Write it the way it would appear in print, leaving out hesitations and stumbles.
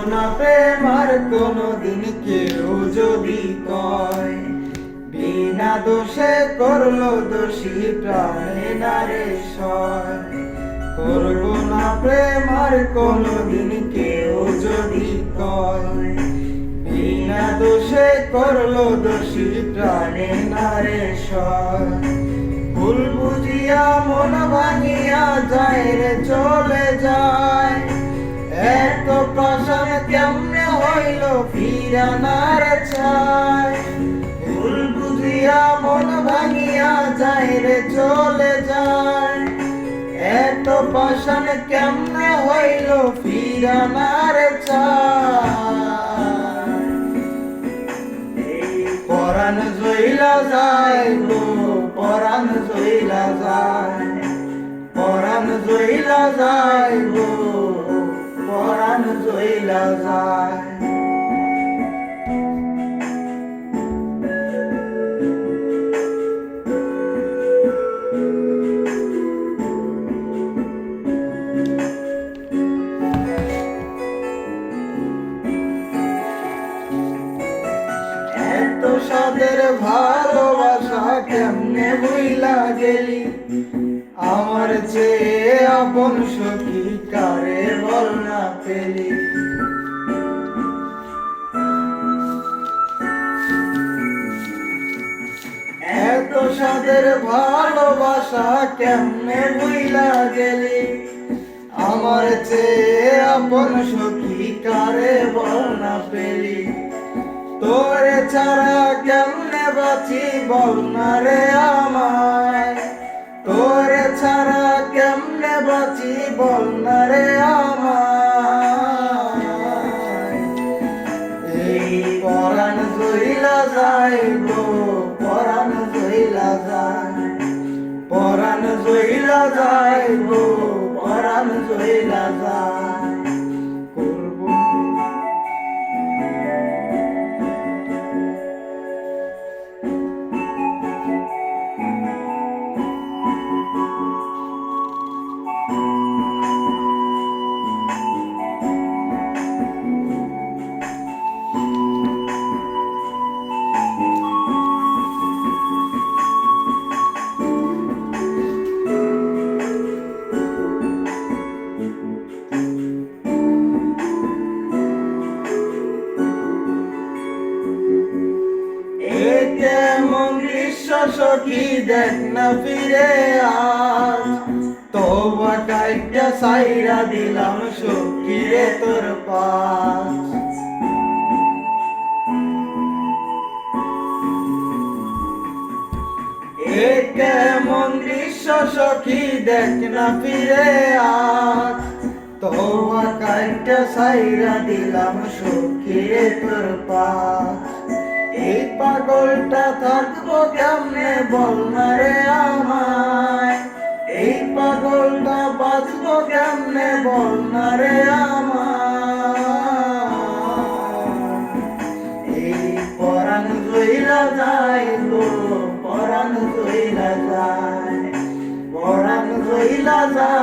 না প্রেম আর কোনদিন কেউ যদি কয়, বিনা দোষে করলো দোষী প্রাণে নারে সয়। করব না প্রেম আর কোনদিন কেউ যদি কয়, বিনা দোষে করলো দোষী প্রাণে নারে সয়। ভুল বুঝিয়া মন ভাঙিয়া যায় রে চলে যায়, এত পাশান কেমনে হইল ফিরানার চায়। ভুল বুঝিয়া মন ভাঙিয়া যায় রে চলে যায়, এত পাশান কেমনে হইল ফিরানার চায়। পরাণ জইলা যায় গো, পরাণ জইলা যায়, পরাণ জইলা যায় গো, পরাণ জইলা যায়। এত সাদের ভালোবাসা কেমনে ভুইলা গেলি, আমার চেয়ে আপন সখী কারে বল না পেলি। এত সাদের ভালোবাসা কেমনে ভুইলা গেলি, আমার চেয়ে আপন সখী কারে বল না পেলি। তোরে ছাড়া কেমনে বাঁচি বল না রে আমায়, তোরে ছাড়া কেমনে বাঁচি বল না রে আমায়। এই পরাণ জইলা যায় গো, পরাণ জইলা যায়, পরাণ জইলা যায় গো, পরাণ জইলা যায়। কেমন দৃশ্য সখী দেখ না ফিরে আজ, তোবা কাইটা সাইরা দিলাম সখী রে তোর পাশ। কেমন দৃশ্য সখী দেখ না ফিরে আজ, তোবা কাইটা সাইরা দিলাম সখী রে তোর পাশ। এই পাগলটা থাকবো কেমনে বল না রে আমায়, এই পাগলটা বাঁচবো কেমনে বল না রে আমায়। এই পরাণ জইলা যায় গো, পরাণ জইলা যায়, পরাণ জইলা যায়।